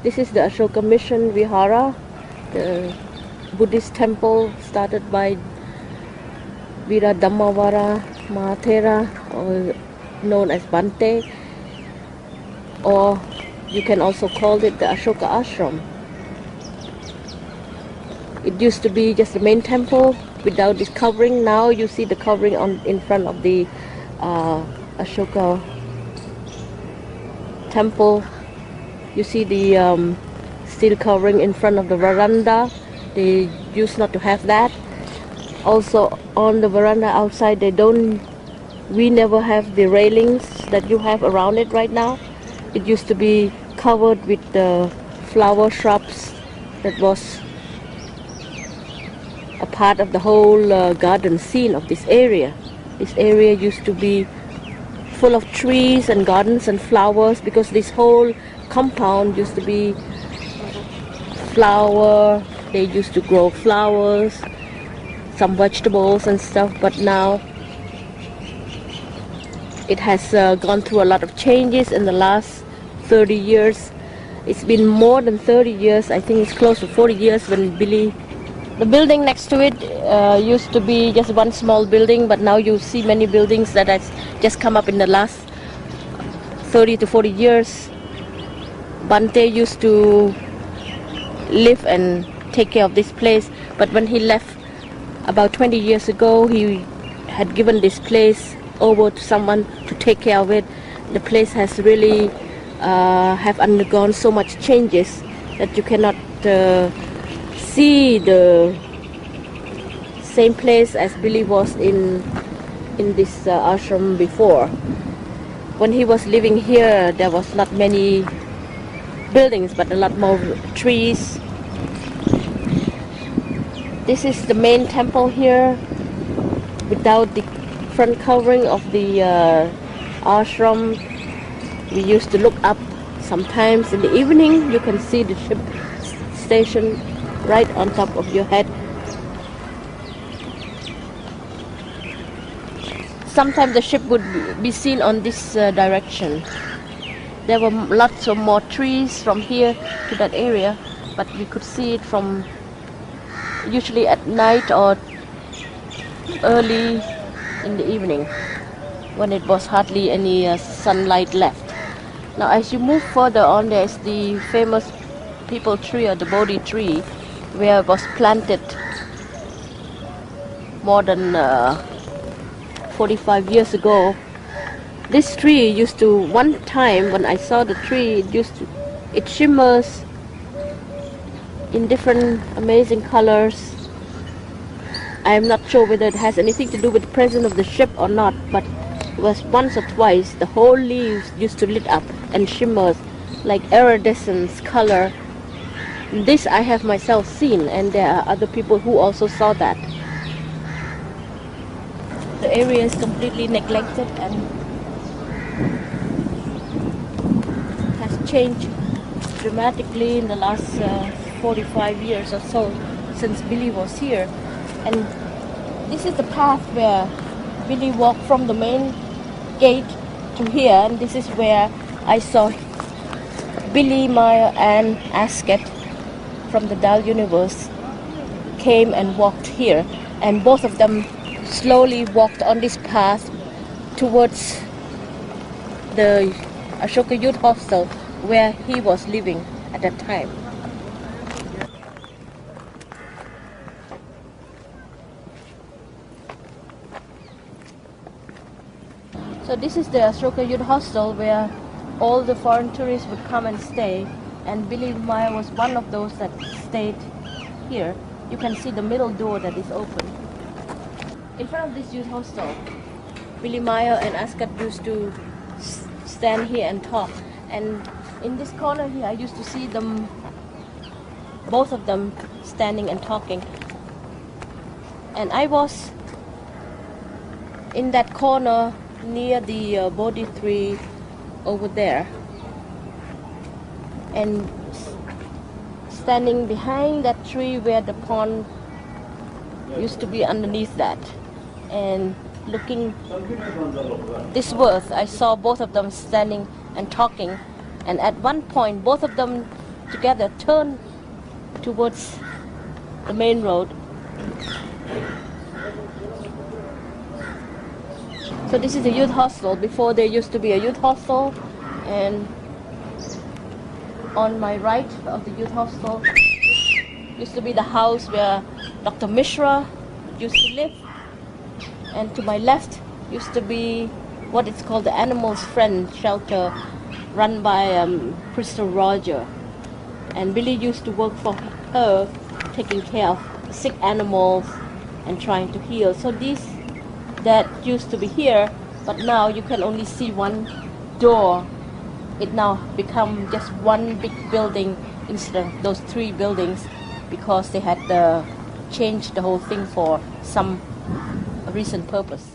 This is the Ashoka Mission Vihara, the Buddhist temple started by Dharmawara Mahathera, or known as Bante, or you can also call it the Ashoka Ashram. It used to be just the main temple without this covering. Now you see the covering in front of the Ashoka temple. You see the steel covering in front of the veranda. They used not to have that. Also on the veranda outside, we never have the railings that you have around it right now. It used to be covered with the flower shrubs that was a part of the whole garden scene of this area. This area used to be full of trees and gardens and flowers, because this whole compound used to be flower. They used to grow flowers, some vegetables and stuff, but now it has gone through a lot of changes in the last 30 years. It's been more than 30 years. I think it's close to 40 years when the building next to it used to be just one small building, but now you see many buildings that has just come up in the last 30 to 40 years. Bante used to live and take care of this place, but when he left about 20 years ago, he had given this place over to someone to take care of it. The place has really have undergone so much changes that you cannot see the same place as Billy was in this ashram before. When he was living here, there was not many buildings, but a lot more trees. This is the main temple here, without the front covering of the ashram. We used to look up sometimes in the evening. You can see the ship station right on top of your head. Sometimes the ship would be seen on this direction. There were lots of more trees from here to that area, but we could see it from usually at night or early in the evening when it was hardly any sunlight left. Now as you move further on, there is the famous people tree, or the Bodhi tree, where it was planted more than 45 years ago. This tree used to, one time when I saw the tree, it shimmers in different amazing colors. I am not sure whether it has anything to do with the presence of the ship or not, but it was once or twice the whole leaves used to lit up and shimmers like iridescence color. This I have myself seen, and there are other people who also saw that. The area is completely neglected and has changed dramatically in the last 45 years or so since Billy was here. And this is the path where Billy walked from the main gate to here, and this is where I saw Billy Meier and Asket from the Dal universe came and walked here, and both of them slowly walked on this path towards the Ashoka Youth Hostel where he was living at that time. So this is the Ashoka Youth Hostel where all the foreign tourists would come and stay, and Billy Meier was one of those that stayed here. You can see the middle door that is open. In front of this youth hostel, Billy Meier and Asket used to stand here and talk. And in this corner here, I used to see them, both of them, standing and talking. And I was in that corner near the Bodhi tree over there, and standing behind that tree where the pond used to be underneath that, and looking this way, I saw both of them standing and talking. And at one point, both of them together turn towards the main road. So this is the youth hostel. Before there used to be a youth hostel, and on my right of the youth hostel used to be the house where Dr. Mishra used to live, and to my left used to be what is called the Animals Friend shelter run by Crystal Roger, and Billy used to work for her, taking care of sick animals and trying to heal. So these that used to be here, but now you can only see one door. It now become just one big building instead of those three buildings, because they had changed the whole thing for some recent purpose.